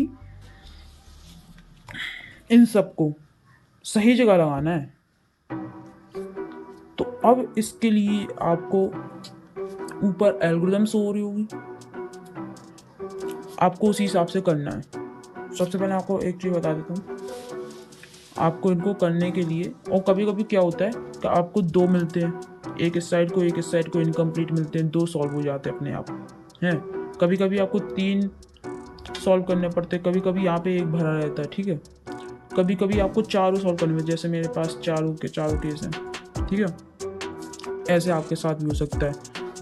इन सबको सही जगह लगाना है। तो अब इसके लिए आपको ऊपर एल्गोरिथम शो हो रही होगी, आपको उसी हिसाब से करना है। सबसे पहले आपको एक चीज़ बता देता हूँ, आपको इनको करने के लिए, और कभी कभी क्या होता है कि आपको दो मिलते हैं, एक इस साइड को एक इस साइड को इनकम्प्लीट मिलते हैं, दो सॉल्व हो जाते हैं अपने आप हैं। कभी कभी आपको तीन सॉल्व करने पड़ते हैं, कभी कभी यहाँ पे एक भरा रहता है, ठीक है। कभी कभी आपको चारों सॉल्व करने में, जैसे मेरे पास चारों के चारों केस हैं, ठीक है। ऐसे आपके साथ भी हो सकता है,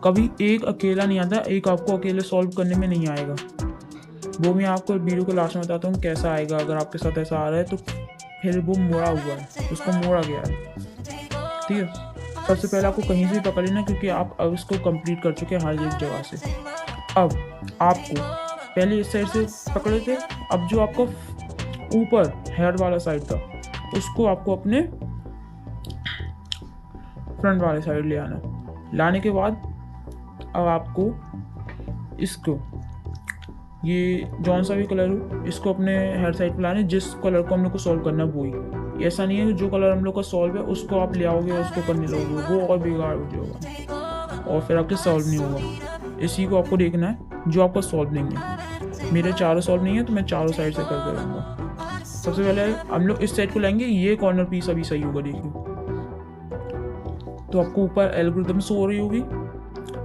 कभी एक अकेला नहीं आता, एक आपको अकेले सॉल्व करने में नहीं आएगा। वो मैं आपको वीडियो के लास्ट में बताता हूँ कैसा आएगा। अगर आपके साथ ऐसा आ रहा है तो फिर वो मोड़ा हुआ है, उसको मोड़ा गया है, ठीक है। सबसे पहले आपको कहीं से भी पकड़ लेना, क्योंकि आप अब इसको कंप्लीट कर चुके हैं हर एक जगह से। अब आपको पहले इस साइड से पकड़े थे, अब जो आपका ऊपर हेड वाला साइड था उसको आपको अपने फ्रंट वाले साइड ले आना। लाने के बाद अब आपको इसको, ये जौन सा भी कलर हो, इसको अपने हेड साइड पे लाने, जिस कलर को हम लोग को सॉल्व करना है वही। ऐसा नहीं है कि जो कलर हम लोग का सॉल्व है उसको आप ले आओगे और उसको करने लगोगे, वो और बेकार हो जाएगा और फिर आपके सॉल्व नहीं होगा। इसी को आपको देखना है जो आपका सॉल्व नहीं है। मेरे चारों सॉल्व नहीं है तो मैं चारों साइड से करके रहूँगा। सबसे पहले हम लोग इस साइड को लेंगे, ये कॉर्नर पीस अभी सही होगा, देखिए। तो आपको ऊपर एल्गोरिथम शो हो रही होगी,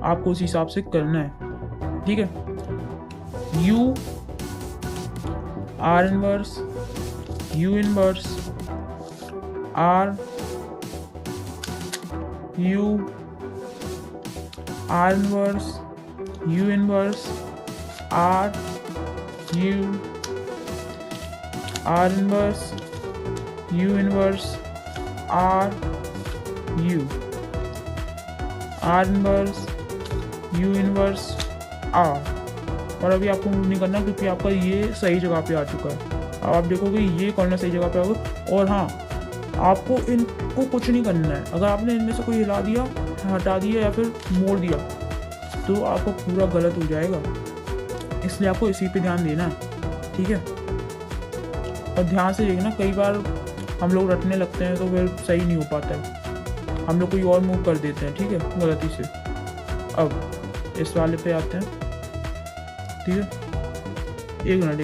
आपको उस हिसाब से करना है, ठीक है। U R inverse, U inverse, R U R inverse, U inverse, R U R inverse, U inverse, R U R inverse, U inverse, R। और अभी आपको मूव नहीं करना क्योंकि आपका ये सही जगह पे आ चुका है। अब आप देखोगे ये कॉर्नर सही जगह पे होगा। और हाँ, आपको इनको कुछ नहीं करना है। अगर आपने इनमें से कोई हिला दिया, हटा दिया या फिर मोड़ दिया तो आपको पूरा गलत हो जाएगा, इसलिए आपको इसी पे ध्यान देना है, ठीक है। और ध्यान से देखना, कई बार हम लोग रटने लगते हैं तो फिर सही नहीं हो पाता है, हम लोग कोई और मूव कर देते हैं, ठीक है, गलती से। अब इस वाले पे आते हैं, ठीक है। एक मिनट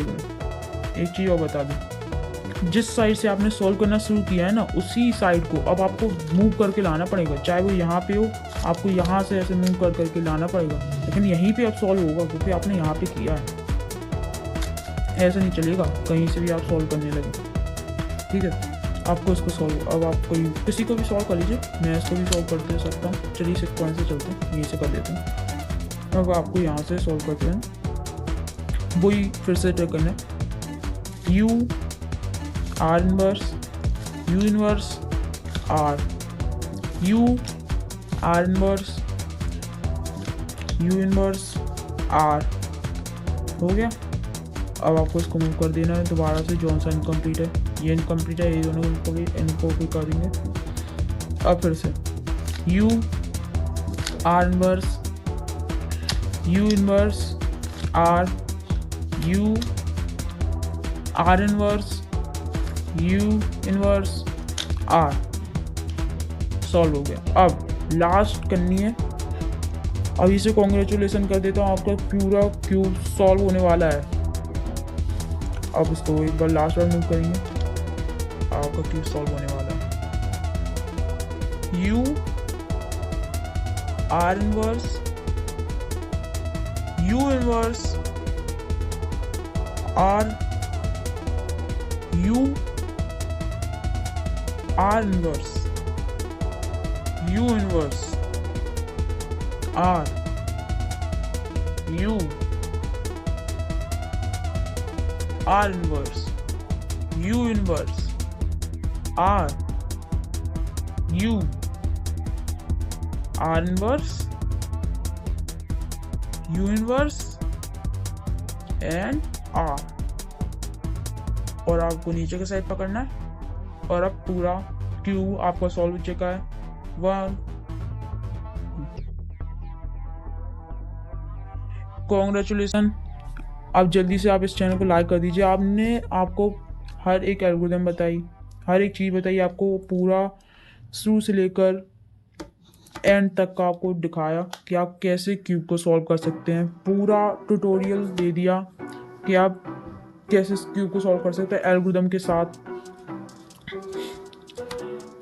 एक चीज़ और बता दूँ, जिस साइड से आपने सॉल्व करना शुरू किया है ना, उसी साइड को अब आपको मूव करके लाना पड़ेगा। चाहे वो यहाँ पे हो, आपको यहाँ से ऐसे मूव कर करके लाना पड़ेगा, लेकिन यहीं पे अब सॉल्व होगा क्योंकि आपने यहाँ पे किया है। ऐसा नहीं चलेगा कहीं से भी आप सॉल्व करने लगे, ठीक है। आपको इसको सॉल्व, अब आप कोई किसी को भी सॉल्व कर लीजिए, मैं इसको भी सॉल्व कर दे सकता हूँ। चलिए इस पॉइंट से चलते हैं, यहीं से कर देते हैं। अब आपको यहाँ से सॉल्व करते हैं, वही फिर से ट्राई करना है। U R inverse, U inverse, R, U R inverse, U inverse, R। हो गया। अब आपको इसको मूव कर देना है दोबारा से, जौन सा इनकम्प्लीट है, ये इनकम्प्लीट है, ये दोनों इनको भी कर देंगे। अब फिर से U R inverse, U inverse, R, U R inverse, U inverse, R। Solve हो गया। अब लास्ट करनी है, अभी से कॉन्ग्रेचुलेसन कर देता हूँ, आपका पूरा क्यूब सॉल्व होने वाला है। अब इसको एक बार लास्ट बार मूव करेंगे, आपका क्यूब सॉल्व होने वाला है। U R inverse, U inverse, R, U R inverse, U inverse, R, U R inverse, U inverse, R U R inverse, U inverse and R। और आपको नीचे के साइड पकड़ना है और अब पूरा Q आपका सॉल्व हो चुका है। 1 कॉन्ग्रेचुलेसन। अब जल्दी से आप इस चैनल को लाइक कर दीजिए। आपने आपको हर एक एल्गोरिथम बताई, हर एक चीज़ बताई, आपको पूरा शुरू से लेकर एंड तक का आपको दिखाया कि आप कैसे क्यूब को सॉल्व कर सकते हैं। पूरा ट्यूटोरियल दे दिया कि आप कैसे इस क्यूब को सॉल्व कर सकते हैं एल्गोरिथम के साथ।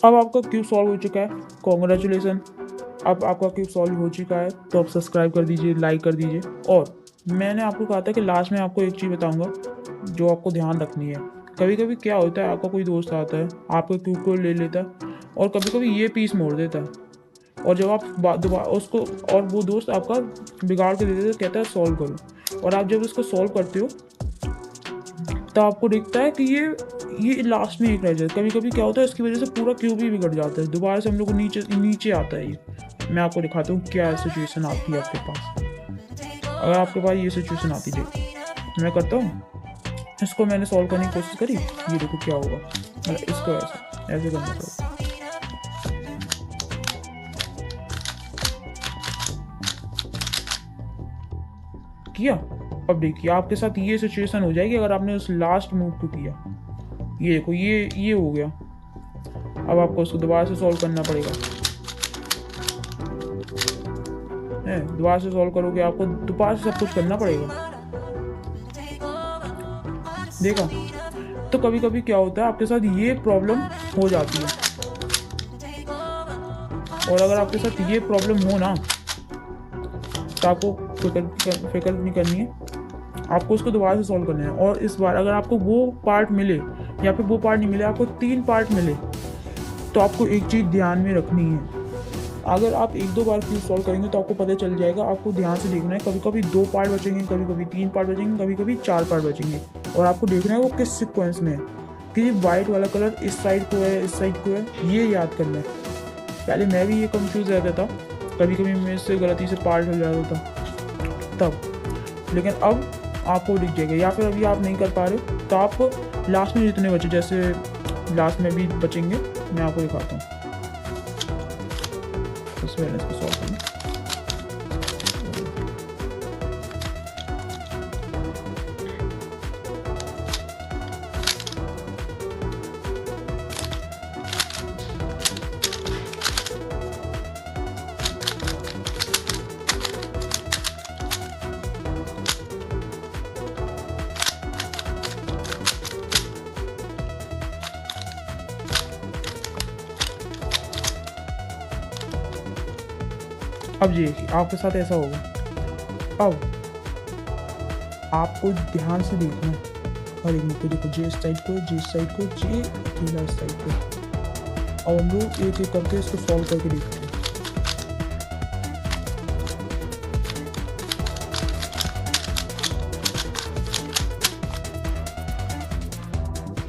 अब आपका क्यूब सॉल्व हो चुका है, कॉन्ग्रेचुलेसन। अब आपका क्यूब सॉल्व हो चुका है तो आप सब्सक्राइब कर दीजिए, लाइक कर दीजिए। और मैंने आपको कहा था कि लास्ट में आपको एक चीज़ बताऊंगा जो आपको ध्यान रखनी है। कभी कभी क्या होता है, आपका कोई दोस्त आता है, आपके क्यूब को ले लेता है और कभी कभी ये पीस मोड़ देता है, और जब आप दोबारा उसको, और वो दोस्त आपका बिगाड़ के दे देता है, कहता है सॉल्व करो, और आप जब इसको सॉल्व करते हो तो आपको दिखता है कि ये लास्ट में एक रह जाता है। कभी कभी क्या होता है, इसकी वजह से पूरा क्यूब ही बिगड़ जाता है, दोबारा से हम लोग को नीचे आता है। ये मैं आपको दिखाता हूँ क्या सिचुएशन आती है आपके पास। अगर आपके पास ये सिचुएशन आती है, मैं करता हूँ इसको, मैंने सॉल्व करने की कोशिश करी, ये देखो क्या होगा। मतलब इसको ऐसे करना पड़ेगा। किया, अब देखिए आपके साथ ये सिचुएशन हो जाएगी अगर आपने उस लास्ट मूव को किया। ये देखो ये हो गया। अब आपको उसको दोबारा से सॉल्व करना पड़ेगा। दोबारा से सॉल्व करोगे, आपको दोबारा से सब कुछ करना पड़ेगा। देखा, तो कभी कभी क्या होता है आपके साथ ये प्रॉब्लम हो जाती है, और अगर आपके साथ ये प्रॉब्लम हो ना तो आपको फिक्र नहीं करनी है, आपको उसको दोबारा से सॉल्व करना है। और इस बार अगर आपको वो पार्ट मिले या फिर वो पार्ट नहीं मिले, आपको 3 पार्ट मिले, तो आपको एक चीज़ ध्यान में रखनी है। अगर आप 1-2 बार क्यूब सॉल्व करेंगे तो आपको पता चल जाएगा। आपको ध्यान से देखना है, कभी कभी 2 पार्ट बचेंगे, कभी कभी 3 पार्ट बचेंगे, कभी कभी 4 पार्ट बचेंगे, और आपको देखना है वो किस सीक्वेंस में है कि ये वाइट वाला कलर इस साइड को है, इस साइड को है, ये याद करना है। पहले मैं भी ये कंफ्यूज रहता था, कभी कभी मेरे से गलती से पार्ट हो जाता था तब, लेकिन अब आपको दिख जाएगा। या फिर अभी आप नहीं कर पा रहे तो आप लास्ट में जितने बचे, जैसे लास्ट में भी बचेंगे, मैं आपको दिखाता हूँ। सबसे पहले इसको सॉल्व करना। अब देखिए आपके साथ ऐसा होगा। अब आपको ध्यान से देखना है, और एक को देखो, जे इस साइड को, जे इस साइड को, जे अकेला इस साइड को। अब हम लोग एक एक करके इसको सॉल्व करके देखते हैं।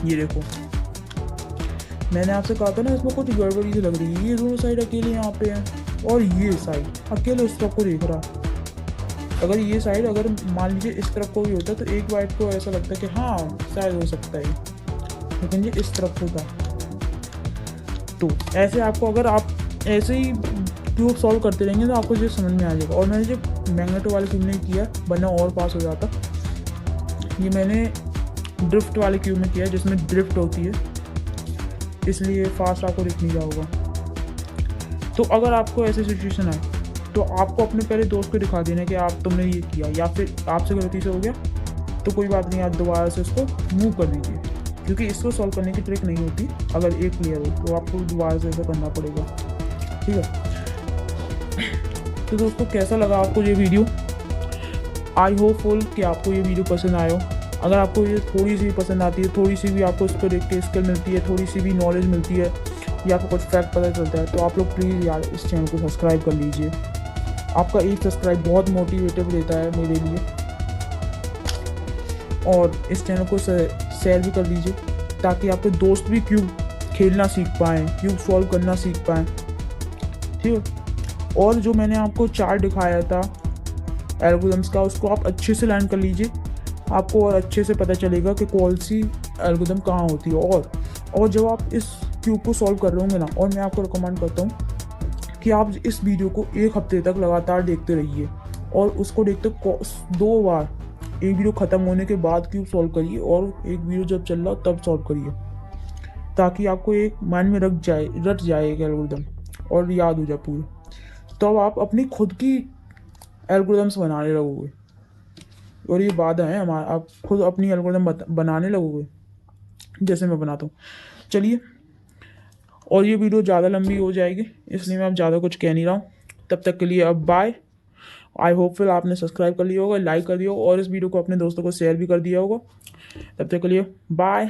ये देखो, मैंने आपसे कहा था ना इसमें कुछ गड़बड़ी से लग रही है। ये दोनों साइड अकेले यहाँ पे हैं, और ये साइड अकेले उस तरफ को देख रहा। अगर ये साइड, अगर मान लीजिए इस तरफ को भी होता तो एक वाइट को ऐसा लगता है कि हाँ शायद हो सकता है, लेकिन ये इस तरफ होता। तो ऐसे आपको, अगर आप ऐसे ही क्यूब सॉल्व करते रहेंगे तो आपको ये समझ में आ जाएगा। और मैंने जो मैग्नेटो वाले क्यूब में किया, वरना और पास हो जाता। ये मैंने ड्रिफ्ट वाले क्यूब में किया जिसमें ड्रिफ्ट होती है, इसलिए फास्ट आपको दिख नहीं जाएगा। तो अगर आपको ऐसी सिचुएशन आए तो आपको अपने पहले दोस्त को दिखा देना कि आप तुमने ये किया, या फिर आपसे गलती से हो गया तो कोई बात नहीं, आप दोबारा से इसको मूव कर दीजिए, क्योंकि इसको सॉल्व करने की ट्रिक नहीं होती। अगर एक प्लेयर हो तो आपको दोबारा से ऐसा करना पड़ेगा, ठीक है। तो दोस्तों कैसा लगा आपको ये वीडियो? आई होपफुल कि आपको ये वीडियो पसंद आया हो। अगर आपको ये थोड़ी सी पसंद आती है, थोड़ी सी भी आपको इसको देख के स्किल मिलती है, थोड़ी सी भी नॉलेज मिलती है, या फिर कुछ फैक्ट पता चलता है, तो आप लोग प्लीज़ यार इस चैनल को सब्सक्राइब कर लीजिए। आपका एक सब्सक्राइब बहुत मोटिवेटिव रहता है मेरे लिए। और इस चैनल को शेयर भी कर दीजिए ताकि आपके दोस्त भी क्यूब खेलना सीख पाएँ, क्यूब सॉल्व करना सीख पाएँ, ठीक है। और जो मैंने आपको चार्ट दिखाया था एल्गोरिथम्स का, उसको आप अच्छे से लर्न कर लीजिए, आपको और अच्छे से पता चलेगा कि कौन सी एल्गोरिथम कहाँ होती है। और जब आप इस क्यूब को सॉल्व कर रहे होंगे ना, और मैं आपको रिकमेंड करता हूँ कि आप इस वीडियो को 1 हफ्ते तक लगातार देखते रहिए और उसको देखते 2 बार, एक वीडियो ख़त्म होने के बाद क्यूब सॉल्व करिए और एक वीडियो जब चल रहा हो तब सॉल्व करिए, ताकि आपको एक माइंड में रट जाए एक एल्गोरिथम और याद हो जाए पूरी। तो अब आप अपनी खुद की एल्गोरिथम्स बनाने लगोगे, और ये वादा है हमारा, आप खुद अपनी एल्गोरिथम बनाने लगोगे जैसे मैं बनाता हूँ। चलिए, और ये वीडियो ज़्यादा लंबी हो जाएगी इसलिए मैं अब ज़्यादा कुछ कह नहीं रहा हूँ। तब तक के लिए अब बाय। आई होपफुल आपने सब्सक्राइब कर लिया होगा, लाइक कर दिया होगा और इस वीडियो को अपने दोस्तों को शेयर भी कर दिया होगा। तब तक के लिए बाय।